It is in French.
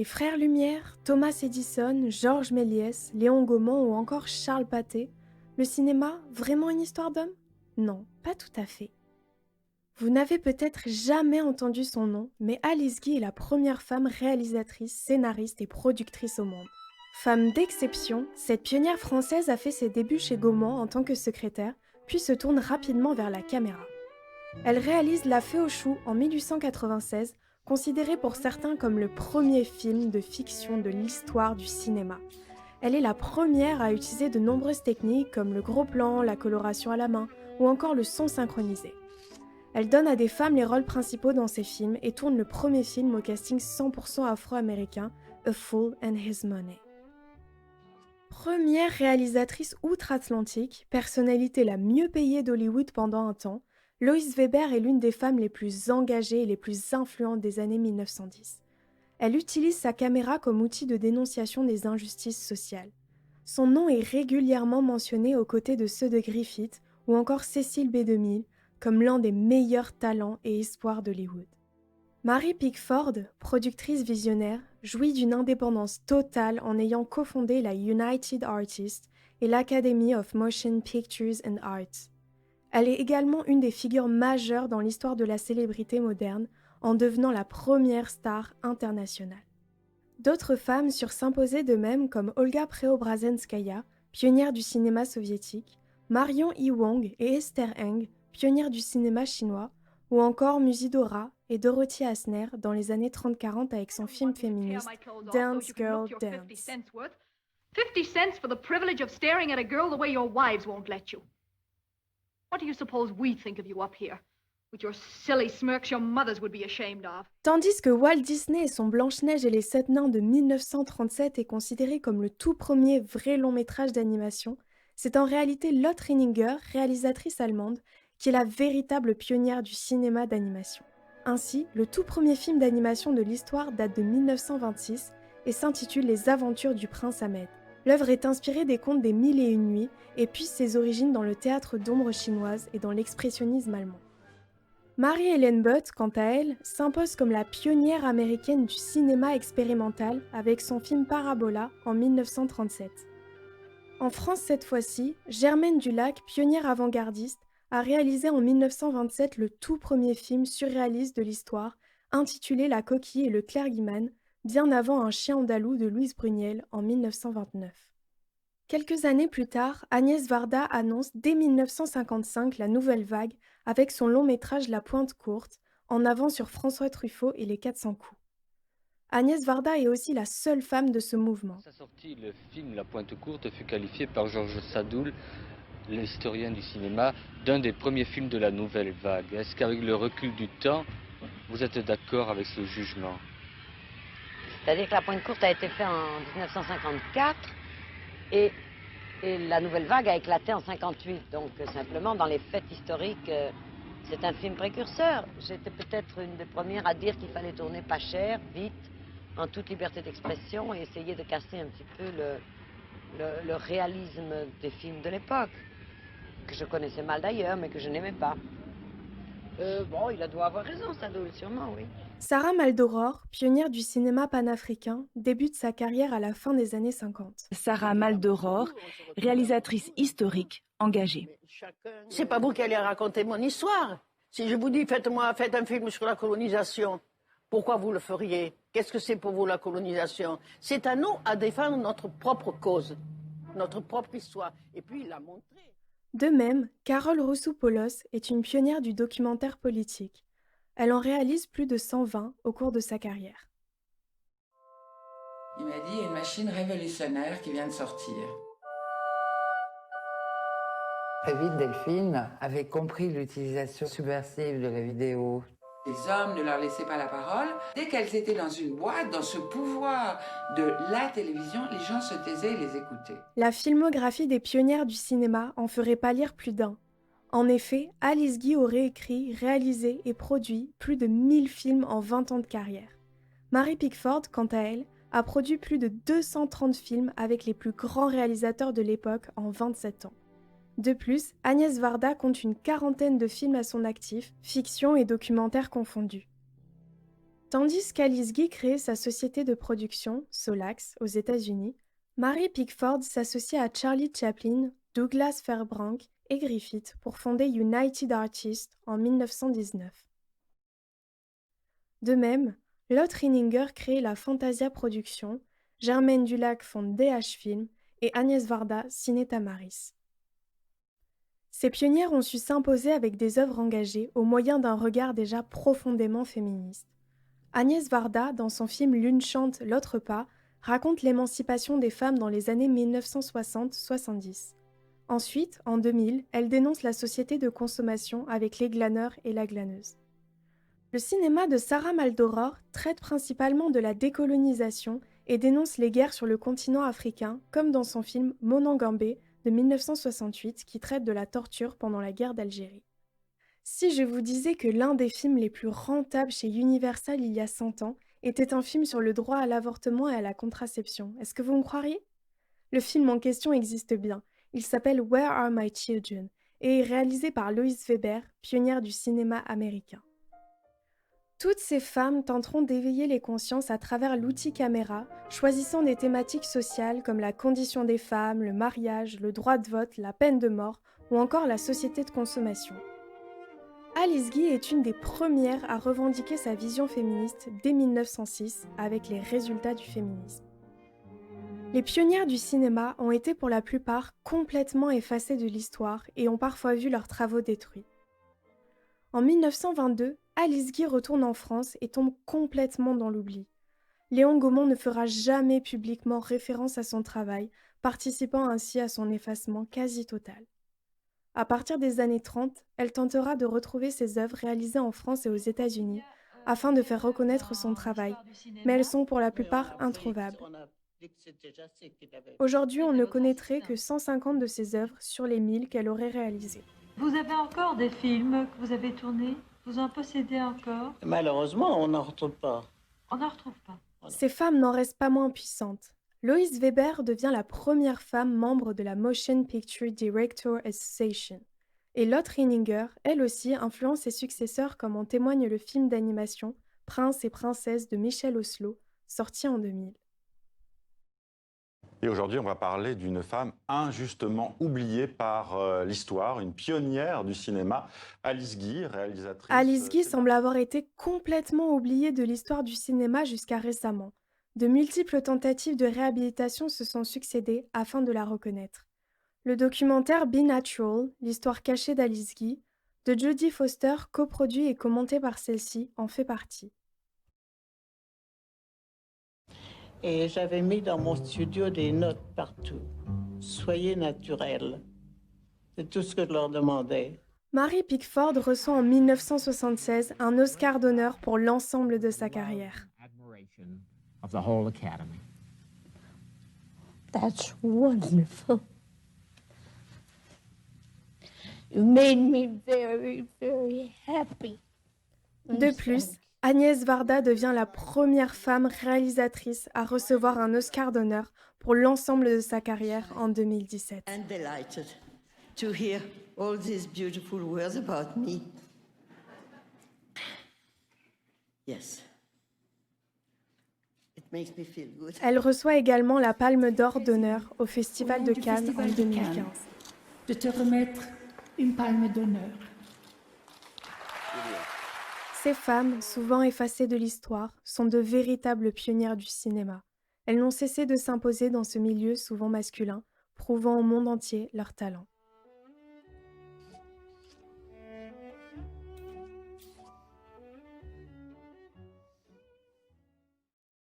Les frères Lumière, Thomas Edison, Georges Méliès, Léon Gaumont ou encore Charles Pathé, le cinéma, vraiment une histoire d'homme? Non, pas tout à fait. Vous n'avez peut-être jamais entendu son nom, mais Alice Guy est la première femme réalisatrice, scénariste et productrice au monde. Femme d'exception, cette pionnière française a fait ses débuts chez Gaumont en tant que secrétaire, puis se tourne rapidement vers la caméra. Elle réalise La Fée aux choux en 1896, considéré pour certains comme le premier film de fiction de l'histoire du cinéma. Elle est la première à utiliser de nombreuses techniques comme le gros plan, la coloration à la main ou encore le son synchronisé. Elle donne à des femmes les rôles principaux dans ses films et tourne le premier film au casting 100% afro-américain, A Fool and His Money. Première réalisatrice outre-Atlantique, personnalité la mieux payée d'Hollywood pendant un temps, Lois Weber est l'une des femmes les plus engagées et les plus influentes des années 1910. Elle utilise sa caméra comme outil de dénonciation des injustices sociales. Son nom est régulièrement mentionné aux côtés de ceux de Griffith ou encore Cecil B. DeMille comme l'un des meilleurs talents et espoirs d'Hollywood. Mary Pickford, productrice visionnaire, jouit d'une indépendance totale en ayant cofondé la United Artists et l'Academy of Motion Pictures and Arts. Elle est également une des figures majeures dans l'histoire de la célébrité moderne en devenant la première star internationale. D'autres femmes surent s'imposer de même comme Olga Preobrazhenskaya, pionnière du cinéma soviétique, Marion E. Wong et Esther Eng, pionnières du cinéma chinois, ou encore Musidora et Dorothy Asner dans les années 30-40 avec son film féministe Dance Girl Dance. 50 cents for the privilege of staring at a girl the way your wives won't let you. What do you suppose we think of you up here? With your silly smirks your mothers would be ashamed of. Tandis que Walt Disney et son Blanche-Neige et les Sept Nains de 1937 est considéré comme le tout premier vrai long-métrage d'animation, c'est en réalité Lotte Renninger, réalisatrice allemande, qui est la véritable pionnière du cinéma d'animation. Ainsi, le tout premier film d'animation de l'histoire date de 1926 et s'intitule Les Aventures du Prince Ahmed. L'œuvre est inspirée des contes des Mille et une nuits et puise ses origines dans le théâtre d'ombre chinoise et dans l'expressionnisme allemand. Mary-Ellen Butt, quant à elle, s'impose comme la pionnière américaine du cinéma expérimental avec son film Parabola en 1937. En France cette fois-ci, Germaine Dulac, pionnière avant-gardiste, a réalisé en 1927 le tout premier film surréaliste de l'histoire, intitulé La Coquille et le Clergyman, bien avant Un chien andalou de Louise Bruniel en 1929. Quelques années plus tard, Agnès Varda annonce dès 1955 la nouvelle vague avec son long-métrage La Pointe courte, en avant sur François Truffaut et les 400 coups. Agnès Varda est aussi la seule femme de ce mouvement. À sa sortie, le film La Pointe courte fut qualifié par Georges Sadoul, l'historien du cinéma, d'un des premiers films de la nouvelle vague. Est-ce qu'avec le recul du temps, vous êtes d'accord avec ce jugement? C'est-à-dire que La Pointe courte a été fait en 1954 et la nouvelle vague a éclaté en 58. Donc simplement, dans les faits historiques, c'est un film précurseur. J'étais peut-être une des premières à dire qu'il fallait tourner pas cher, vite, en toute liberté d'expression et essayer de casser un petit peu le réalisme des films de l'époque, que je connaissais mal d'ailleurs, mais que je n'aimais pas. Bon, il doit avoir raison, Sadoul, sûrement, oui. Sarah Maldoror, pionnière du cinéma panafricain, débute sa carrière à la fin des années 50. Sarah Maldoror, réalisatrice historique engagée. C'est pas vous qui allez raconter mon histoire. Si je vous dis faites un film sur la colonisation, pourquoi vous le feriez? Qu'est-ce que c'est pour vous la colonisation? C'est à nous à défendre notre propre cause, notre propre histoire, et puis la montrer. De même, Carole Roussou-Paulos est une pionnière du documentaire politique. Elle en réalise plus de 120 au cours de sa carrière. Il m'a dit, il y a une machine révolutionnaire qui vient de sortir. Très vite, Delphine avait compris l'utilisation subversive de la vidéo. Les hommes ne leur laissaient pas la parole. Dès qu'elles étaient dans une boîte, dans ce pouvoir de la télévision, les gens se taisaient et les écoutaient. La filmographie des pionnières du cinéma en ferait pâlir plus d'un. En effet, Alice Guy aurait écrit, réalisé et produit plus de 1000 films en 20 ans de carrière. Mary Pickford, quant à elle, a produit plus de 230 films avec les plus grands réalisateurs de l'époque en 27 ans. De plus, Agnès Varda compte une quarantaine de films à son actif, fiction et documentaire confondus. Tandis qu'Alice Guy crée sa société de production, Solax, aux États-Unis, Mary Pickford s'associe à Charlie Chaplin, Douglas Fairbanks et Griffith pour fonder United Artists en 1919. De même, Lotte Rininger crée la Fantasia Productions, Germaine Dulac fonde DH Film et Agnès Varda Ciné Tamaris. Ces pionnières ont su s'imposer avec des œuvres engagées au moyen d'un regard déjà profondément féministe. Agnès Varda, dans son film L'une chante, l'autre pas, raconte l'émancipation des femmes dans les années 1960-70. Ensuite, en 2000, elle dénonce la société de consommation avec Les glaneurs et La glaneuse. Le cinéma de Sarah Maldoror traite principalement de la décolonisation et dénonce les guerres sur le continent africain, comme dans son film Monangambé de 1968 qui traite de la torture pendant la guerre d'Algérie. Si je vous disais que l'un des films les plus rentables chez Universal il y a 100 ans était un film sur le droit à l'avortement et à la contraception, est-ce que vous me croiriez ? Le film en question existe bien. Il s'appelle Where Are My Children et est réalisé par Lois Weber, pionnière du cinéma américain. Toutes ces femmes tenteront d'éveiller les consciences à travers l'outil caméra, choisissant des thématiques sociales comme la condition des femmes, le mariage, le droit de vote, la peine de mort ou encore la société de consommation. Alice Guy est une des premières à revendiquer sa vision féministe dès 1906 avec les résultats du féminisme. Les pionnières du cinéma ont été pour la plupart complètement effacées de l'histoire et ont parfois vu leurs travaux détruits. En 1922, Alice Guy retourne en France et tombe complètement dans l'oubli. Léon Gaumont ne fera jamais publiquement référence à son travail, participant ainsi à son effacement quasi total. À partir des années 30, elle tentera de retrouver ses œuvres réalisées en France et aux États-Unis afin de faire reconnaître son travail, mais elles sont pour la plupart introuvables. Aujourd'hui, on ne connaîtrait que 150 de ses œuvres sur les 1000 qu'elle aurait réalisées. Vous avez encore des films que vous avez tournés? Vous en possédez encore? Malheureusement, on n'en retrouve pas. On n'en retrouve pas. Ces femmes n'en restent pas moins puissantes. Lois Weber devient la première femme membre de la Motion Picture Director Association. Et Lotte Rininger, elle aussi, influence ses successeurs comme en témoigne le film d'animation Prince et Princesse de Michel Oslo, sorti en 2000. Et aujourd'hui, on va parler d'une femme injustement oubliée par l'histoire, une pionnière du cinéma, Alice Guy, réalisatrice. Alice Guy semble avoir été complètement oubliée de l'histoire du cinéma jusqu'à récemment. De multiples tentatives de réhabilitation se sont succédées afin de la reconnaître. Le documentaire Be Natural, l'histoire cachée d'Alice Guy, de Jodie Foster, coproduit et commenté par celle-ci, en fait partie. Et j'avais mis dans mon studio des notes partout. Soyez naturels. C'est tout ce que je leur demandais. Mary Pickford reçoit en 1976 un Oscar d'honneur pour l'ensemble de sa carrière. Of the whole Academy. That's wonderful. You made me very, very happy. De plus, Agnès Varda devient la première femme réalisatrice à recevoir un Oscar d'honneur pour l'ensemble de sa carrière en 2017. I'm delighted to hear all these beautiful words about me. Yes. Elle reçoit également la Palme d'Or d'honneur au Festival de Cannes en 2015. De te remettre une palme d'honneur. Ces femmes, souvent effacées de l'histoire, sont de véritables pionnières du cinéma. Elles n'ont cessé de s'imposer dans ce milieu souvent masculin, prouvant au monde entier leur talent.